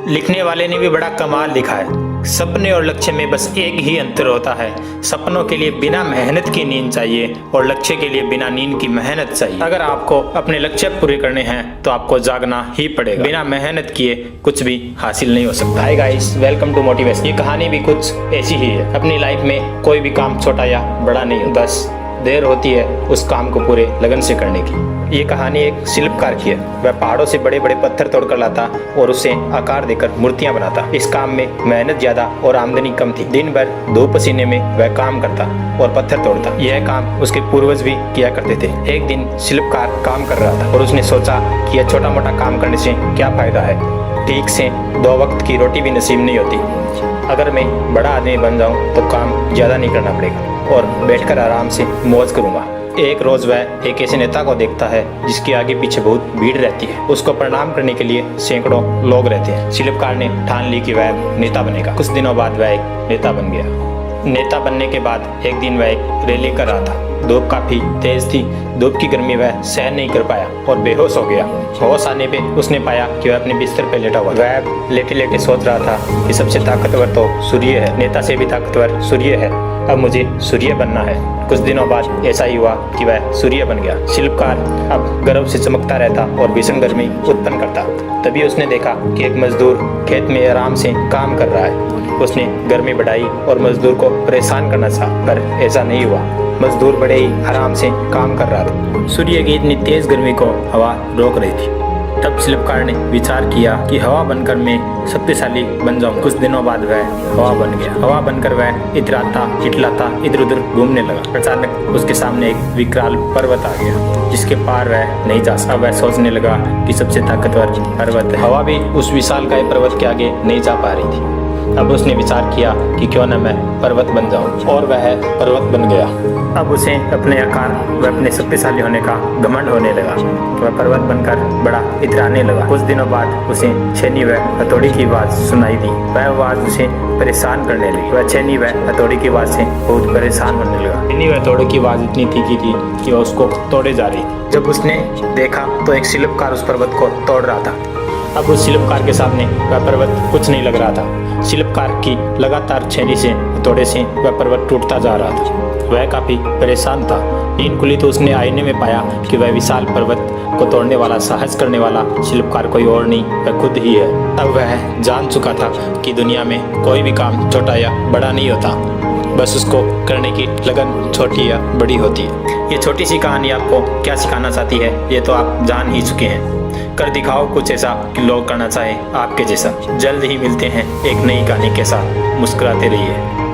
लिखने वाले ने भी बड़ा कमाल लिखा है। सपने और लक्ष्य में बस एक ही अंतर होता है। सपनों के लिए बिना मेहनत की नींद चाहिए और लक्ष्य के लिए बिना नींद की मेहनत चाहिए। अगर आपको अपने लक्ष्य पूरे करने हैं तो आपको जागना ही पड़ेगा। बिना मेहनत किए कुछ भी हासिल नहीं हो सकता। Hi guys, welcome to motivation. ये कहानी भी कुछ ऐसी ही है। अपनी लाइफ में कोई भी काम छोटा या बड़ा नहीं होता, बस देर होती है उस काम को पूरे लगन से करने की। ये कहानी एक शिल्पकार की है। वह पहाड़ों से बड़े बड़े पत्थर तोड़कर लाता और उसे आकार देकर मूर्तियां बनाता। इस काम में मेहनत ज्यादा और आमदनी कम थी। दिन भर धूप पसीने में वह काम करता और पत्थर तोड़ता। यह काम उसके पूर्वज भी किया करते थे। एक दिन शिल्पकार काम कर रहा था और उसने सोचा कि यह छोटा मोटा काम करने से क्या फायदा है। ठीक से 2 वक्त की रोटी भी नसीब नहीं होती। अगर मैं बड़ा आदमी बन जाऊं तो काम ज्यादा नहीं करना पड़ेगा और बैठकर आराम से मौज करूंगा। एक रोज वह एक ऐसे नेता को देखता है जिसके आगे पीछे बहुत भीड़ रहती है। उसको प्रणाम करने के लिए सैकड़ों लोग रहते हैं। शिल्पकार ने ठान ली कि वह नेता बनेगा। कुछ दिनों बाद वह एक नेता बन गया। नेता बनने के बाद एक दिन वह एक रैली कर रहा था। धूप काफी तेज थी। धूप की गर्मी वह सहन नहीं कर पाया और बेहोश हो गया। होश आने पे उसने पाया कि वह अपने बिस्तर पे लेटा हुआ। वह लेटे लेटे सोच रहा था कि सबसे ताकतवर तो सूर्य है, नेता से भी ताकतवर सूर्य है। अब मुझे सूर्य बनना है। कुछ दिनों बाद ऐसा ही हुआ कि वह सूर्य बन गया। शिल्पकार अब गर्व से चमकता रहता और भीषण गर्मी उत्पन्न करता। तभी उसने देखा कि एक मजदूर खेत में आराम से काम कर रहा है। उसने गर्मी बढ़ाई और मजदूर को परेशान करना चाहा, पर ऐसा नहीं हुआ। मजदूर बड़े ही आराम से काम कर रहा था। सूर्य की इतनी तेज गर्मी को हवा रोक रही थी। तब शिल्पकार ने विचार किया कि हवा बनकर मैं शक्तिशाली बन जाऊं। कुछ दिनों बाद वह हवा बन गया। हवा बनकर वह इतराता चिल्लाता इधर उधर घूमने लगा। अचानक उसके सामने एक विकराल पर्वत आ गया जिसके पार वह नहीं जा सकता। वह सोचने लगा कि सबसे ताकतवर पर्वत है। हवा भी उस विशालकाय पर्वत के आगे नहीं जा पा रही थी। अब उसने विचार किया कि क्यों न मैं पर्वत बन जाऊं, और वह पर्वत बन गया। अब उसे अपने आकार व अपने शक्तिशाली होने का घमंड होने लगा। वह पर्वत बनकर बड़ा इतराने लगा। कुछ दिनों बाद उसे छेनी व हथौड़ी की आवाज सुनाई दी। वह आवाज उसे परेशान करने लगी। वह छेनी व हथौड़ी की आवाज से बहुत परेशान होने लगा। छेनी व हथौड़ी की आवाज इतनी तीखी थी कि वह उसको तोड़े जा रही थी। जब उसने देखा तो एक शिल्पकार उस पर्वत को तोड़ रहा था। अब उस शिल्पकार के सामने वह पर्वत कुछ नहीं लग रहा था। शिल्पकार की लगातार छेनी से हथौड़े से वह पर्वत टूटता जा रहा था। वह काफी परेशान था। नींद खुली तो उसने आईने में पाया कि वह विशाल पर्वत को तोड़ने वाला, साहस करने वाला शिल्पकार कोई और नहीं, वह खुद ही है। अब वह जान चुका था कि दुनिया में कोई भी काम छोटा या बड़ा नहीं होता, बस उसको करने की लगन छोटी या बड़ी होती है। ये छोटी सी कहानी आपको क्या सिखाना चाहती है ये तो आप जान ही चुके हैं। कर दिखाओ कुछ ऐसा कि लोग करना चाहें आपके जैसा। जल्द ही मिलते हैं एक नई कहानी के साथ। मुस्कुराते रहिए।